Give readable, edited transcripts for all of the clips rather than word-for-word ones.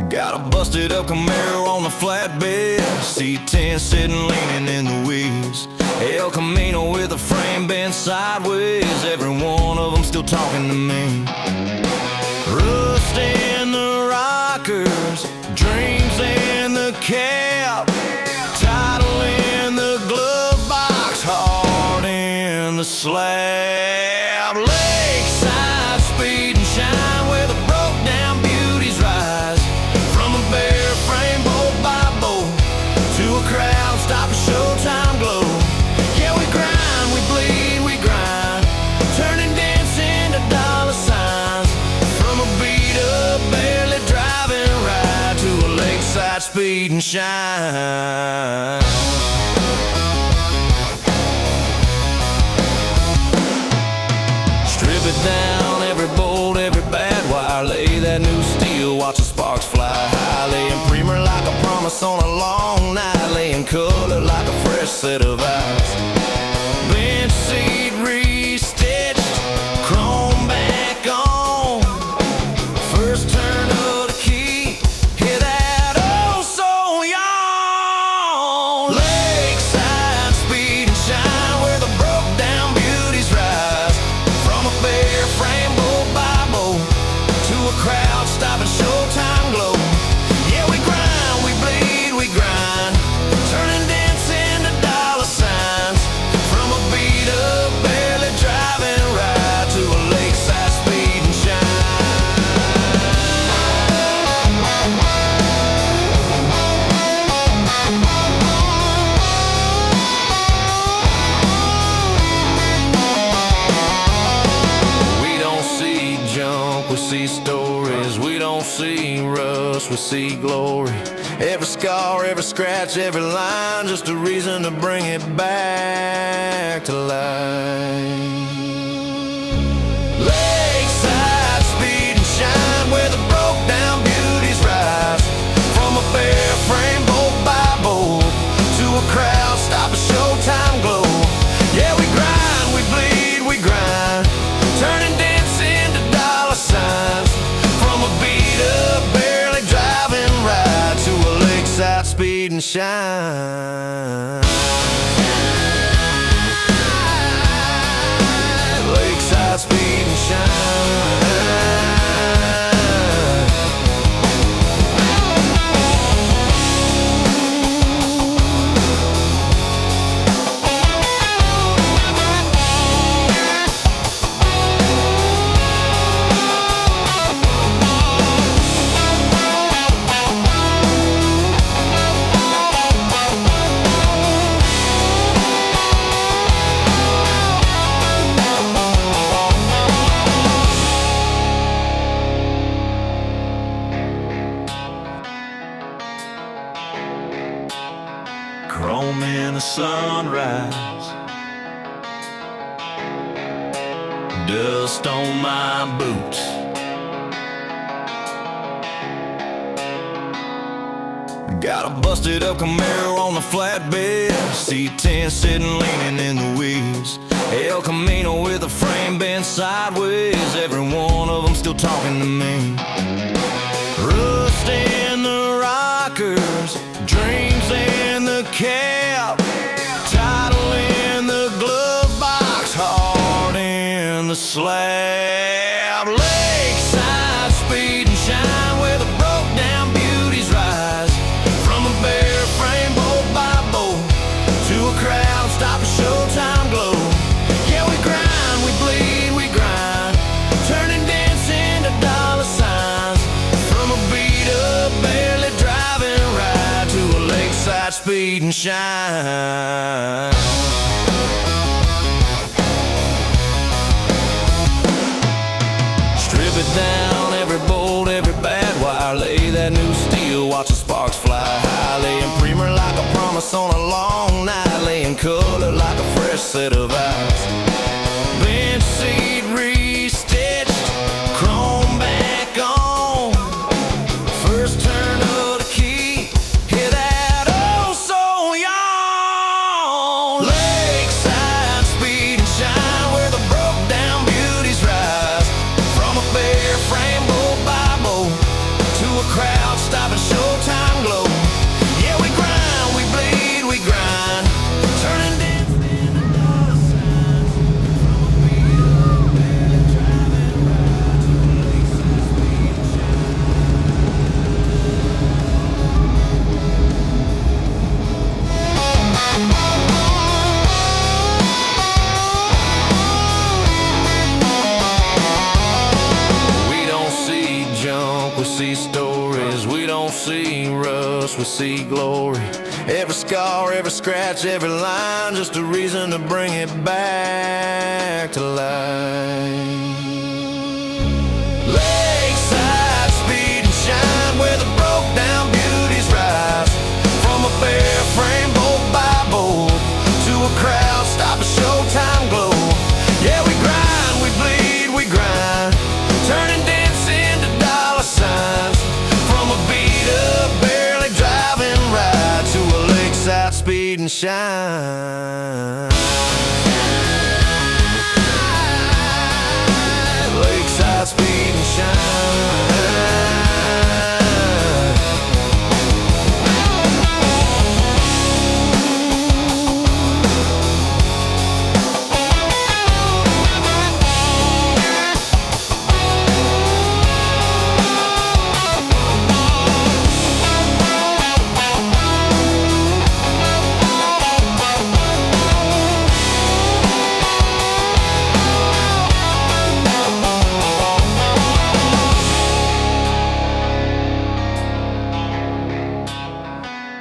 Got a busted up Camaro on the flatbed, C10 sitting leaning in the weeds. El Camino with a frame bent sideways, every one of them still talking to me. Rust in the rockers, dreams in the cab, title in the glove box, heart in the slab. Lakeside Speed Shine, where the broke down beauties rise, from a bare frame bolt by bolt to a crowd stop a showtime glow. Yeah, we grind, we bleed, we grind, turning dents into dollar signs, from a beat up, barely driving ride to a lakeside speed and shine. Strip it down, every bolt, every bad wire, lay that new steel, watch the sparks fly high, laying primer like a promise on a long night, laying color like a fresh set of eyes. Bench seat restitched, chrome back on, first turn of the key, hear that oh so yawn. Lakeside Speed and Shine, where the broke down beauties rise, from a bare frame bolt by bolt to a crowd stopping showtime glow. Yeah, we grind, we bleed, we grind, turning dents into dollar signs, from a beat up, barely driving ride to a lakeside speed and We don't see junk, we see stories. We don't see rust, we see glory. Every scar, every scratch, every line, just a reason to bring it back to life. Lakeside Speed and Shine, where the broke down beauties rise, from a bare frame bolt by bolt to a crowd stop a showtime glow. Yeah, we grind, we bleed, we grind, turning dents into dollar signs, from a beat up, barely driving ride to a lakeside speed and shine. Lakeside speed and shine. Chrome in the sunrise, dust on my boots, got a busted up Camaro on the flatbed, C10 sitting leaning in the weeds. El Camino with a frame bent sideways, every one of them still talking to me. Rust in the rockers, dreams in the cab, title in the glove box, heart in the slab. Lakeside Speed and Shine, where the broke down beauties rise, from a bare frame bolt by bolt to a crowd stop a showtime glow. Yeah, we grind, we bleed, we grind, turning dents into dollar signs, from a beat up, barely driving ride to a lakeside speed and shine. Strip it down, every bolt, every bad wire, lay that new steel, watch the sparks fly high, laying primer like a promise on a long night, laying color like a fresh set of eyes. Bench seat restitched, chrome back on, first turn of the key, hear that oh so yawn. Lakeside Speed and Shine, where the broke down beauties rise, from a bare frame bolt by bolt to a crowd crowd stop and showtime glow. Yeah, we grind, we bleed, we grind, turning dance into dollar signs. From a beat up belly driving right to a Lakeside Speed Shine. We don't see junk, we see stories. We don't see rust, we see glory. Every scar, every scratch, every line, just a reason to bring it back to life. Lakeside Speed and Shine, where the broke down beauties rise. From a bare frame, bolt by bolt, to a crowd stop a showtime glow. Yeah, we grind, we bleed, we grind, turning dance into dollar signs. From a beat up, barely driving right to a Lakeside Speed and Shine. Lakeside Speed and Shine.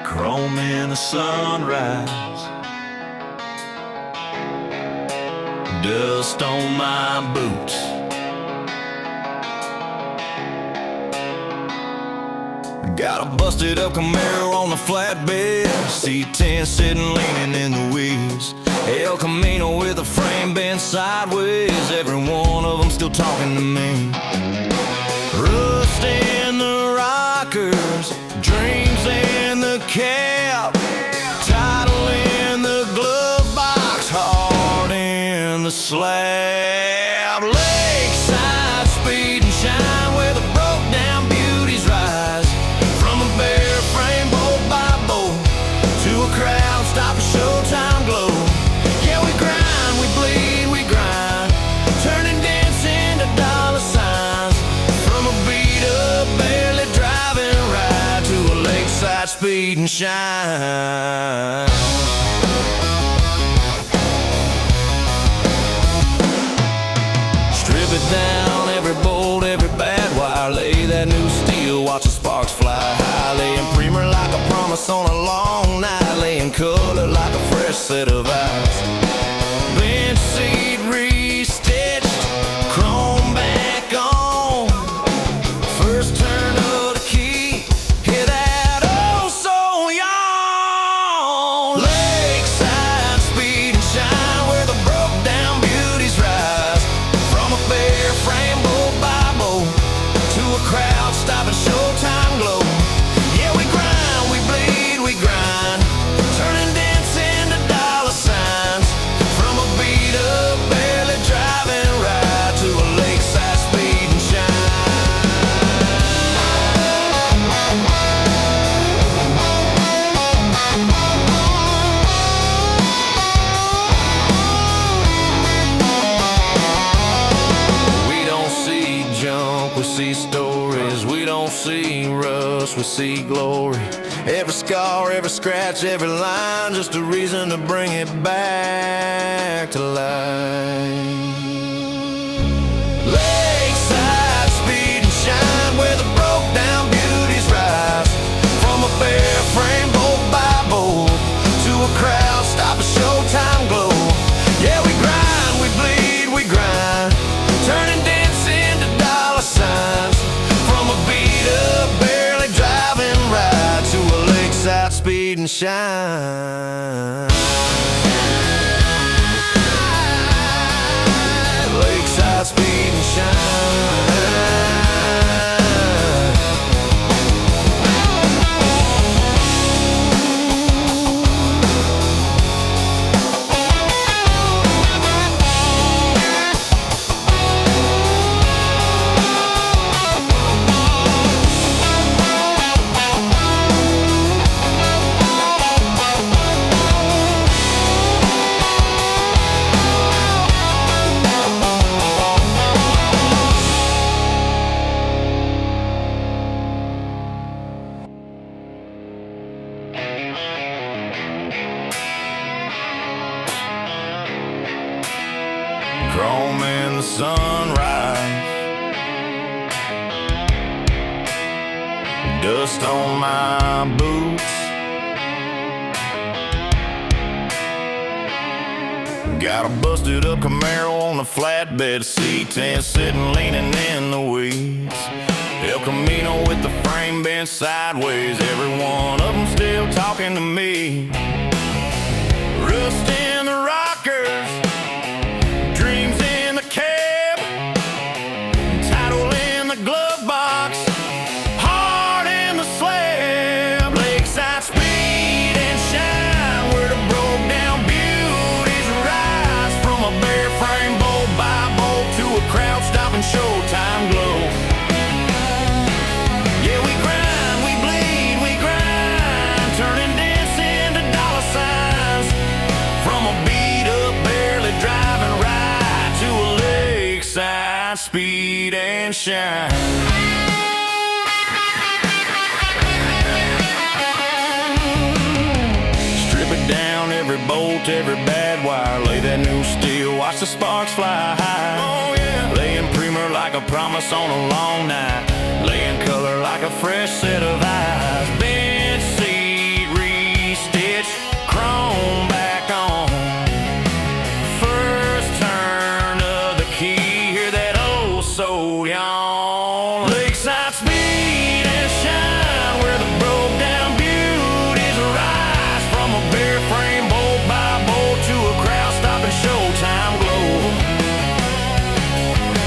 Chrome in the sunrise, dust on my boots. Got a busted up Camaro on the flatbed, C10 sitting leaning in the weeds. El Camino with a frame bent sideways, every one of them still talking to me. Rust in the rockers, dreams in the cab, title in the glove box, heart in the slab. Lakeside Speed and Shine, where the broke down beauties rise. From a bare frame, bolt by bolt, to a crowd stop a showtime glow. Yeah, we grind, we bleed, we grind, turning dance into dollar signs. From a beat up, barely driving right to a Lakeside Speed and Shine. Strip it down, every bolt, every bad wire, lay that new steel, watch the sparks fly high. Laying primer like a promise on a long night, laying color like a fresh set of eyes. Bench seat restitched, chrome back on, first turn of the key, hear that oh so yawn. Lakeside Speed and Shine, where the broke down beauties rise. From a bare frame, bolt by bolt, to a crowd stop and showtime glow. Yeah, we grind, we bleed, we grind, turning dance into dollar signs. From a beat up, barely driving right to a Lakeside Speed and Shine. We don't see junk, we see stories. We don't see rust, we see glory. Every scar, every scratch, every line, just a reason to bring it back to life. Lakeside Speed and Shine, where the broke down beauties rise. From a bare frame, bolt by bolt, to a crowd stop a showtime glow. Yeah, we grind, we bleed, we grind, turning dance into dollar signs. From a beat up, barely driving right to a Lakeside Speed and Shine. Lakeside Speed and Shine. sunrise, dust on my boots, got a busted up Camaro on the flatbed, C10 sitting leaning in the weeds. El Camino with the frame bent sideways, every one of them still talking to me. Rust in the rockers, dreams in the cab, title in the glove box, heart in the slab. Lakeside Speed and Shine, where the broke down beauties rise, from a bare frame bolt by bolt to a crowd stopping showtime glow. Yeah, we grind, we bleed, we grind, turning dents into dollar signs, from a beat up, barely driving right to a Lakeside Speed and Shine. Strip it down, every bolt, every bad wire, lay that new steel, watch the sparks fly high. Oh yeah, laying primer like a promise on a long night, laying color like a fresh set of eyes. Bench seat re-stitch, chrome back on, first turn of the key, hear that oh so yawn. Lakeside Speed and Shine, where the broke down beauties rise, from a bare frame bolt by bolt to a crowd stopping showtime glow.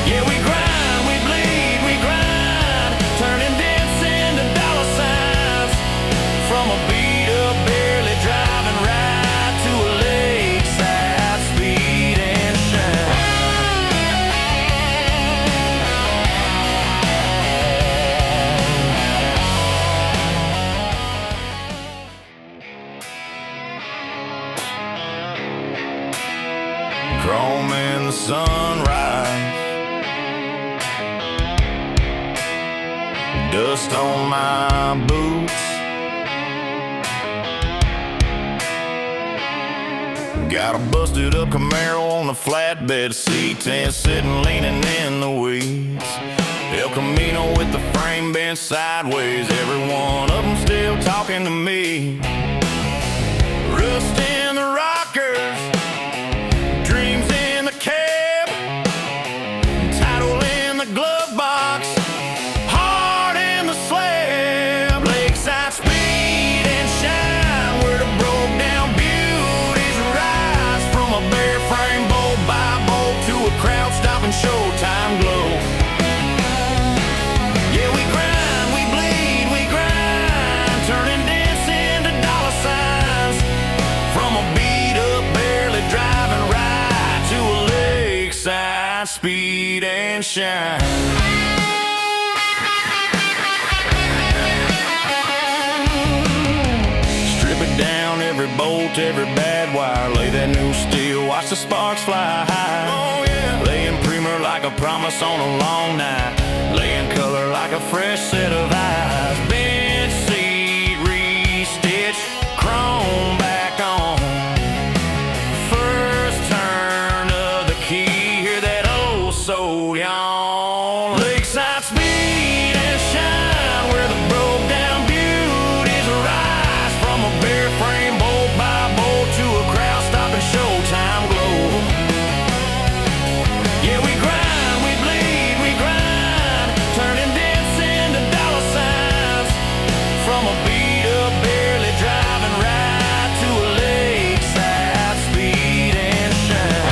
Yeah, we grind, we bleed, we grind, turning dents into dollar signs, from a beat up, barely driving right to a Lakeside Speed and Shine. Chrome in the sunrise, dust on my boots, got a busted up Camaro on the flatbed, C10 sitting leaning in the weeds. El Camino with the frame bent sideways, every one of them still talking to me. Rust in the rockers, dreams in the cab, title in the glove box, heart in the slab. Lakeside Speed and Shine, where the broke down beauties rise, from a bare frame bolt by bolt to a crowd stopping showtime glow. Yeah, we grind, we bleed, we grind, turning dents into dollar signs, from a beat up, barely driving right to a Lakeside Speed and Shine. Strip it down, every bolt, every bad wire, lay that new steel, watch the sparks fly high. Oh yeah, laying primer like a promise on a long night, laying color like a fresh set of eyes. Bench seat re-stitch, chrome back on, first turn of the key, hear that oh so yawn. Lakeside Speed and Shine, where the broke down beauties rise, from a bare frame bolt by bolt to a crowd stopping showtime glow. Yeah, we grind, we bleed, we grind, turning dents into dollar signs, from a beat up, barely driving right to a Lakeside Speed and Shine.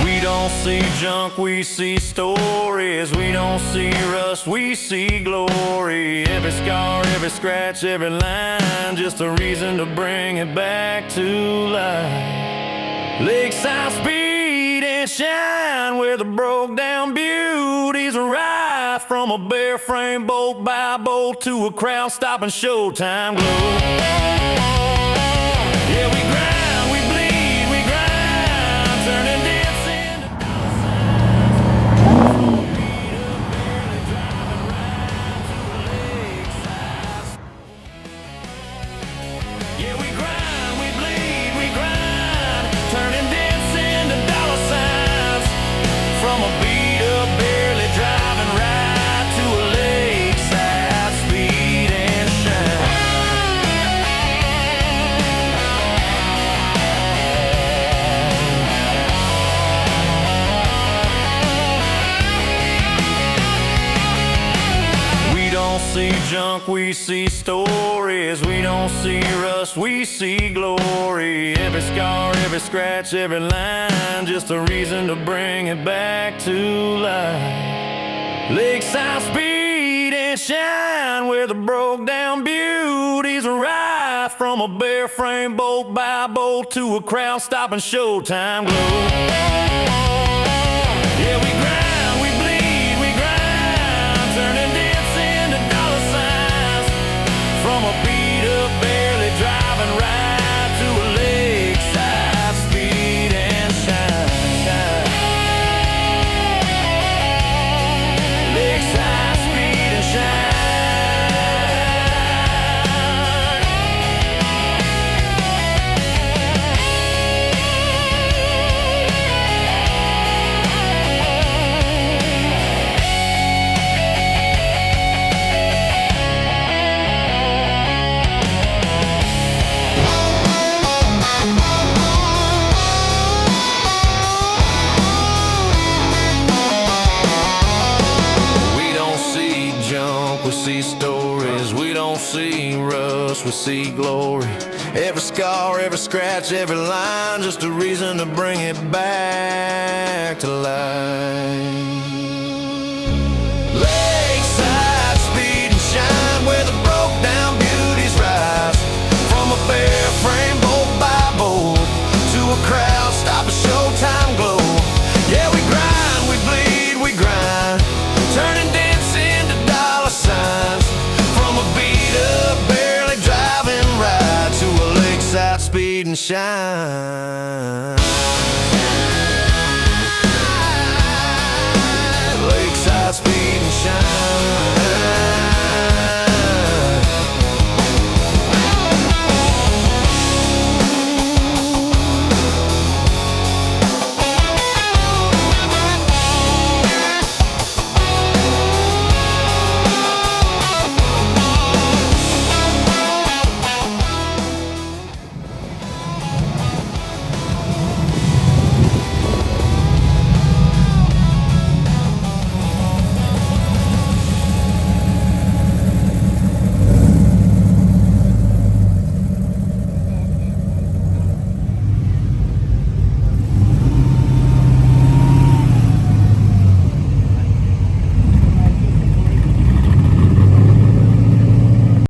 We don't see junk, we see stories. We don't see rust, we see glory. Every scar, every scratch, every line, just a reason to bring it back to life. Lakeside Speed and Shine, where the broke down beauties rise, from a bare frame bolt by bolt to a crowd stopping showtime glow. Yeah, we grind, we bleed, we grind, turning dents into dollar signs. junk, we see stories. We don't see rust, we see glory. Every scar, every scratch, every line, just a reason to bring it back to life. Lakeside Speed and Shine, where the broke down beauties arrive. From a bare frame bolt by bolt to a crowd stopping showtime glow. Yeah, we grind, we bleed, we grind, turning dents into dollar signs. From a beat up, barely driving ride to a lakeside speed and shine. Lakeside speed and shine. We see stories, we don't see rust, we see glory. Every scar, every scratch, every line, just a reason to bring it back to life. Lakeside Speed and Shine, where the broke down beauties rise. From a bare frame bolt by bolt to a crowd stop a showtime glow. Yeah, we grind, we bleed, we grind, turning dents into dollar signs. From a beat up, barely driving ride to a lakeside speed and shine.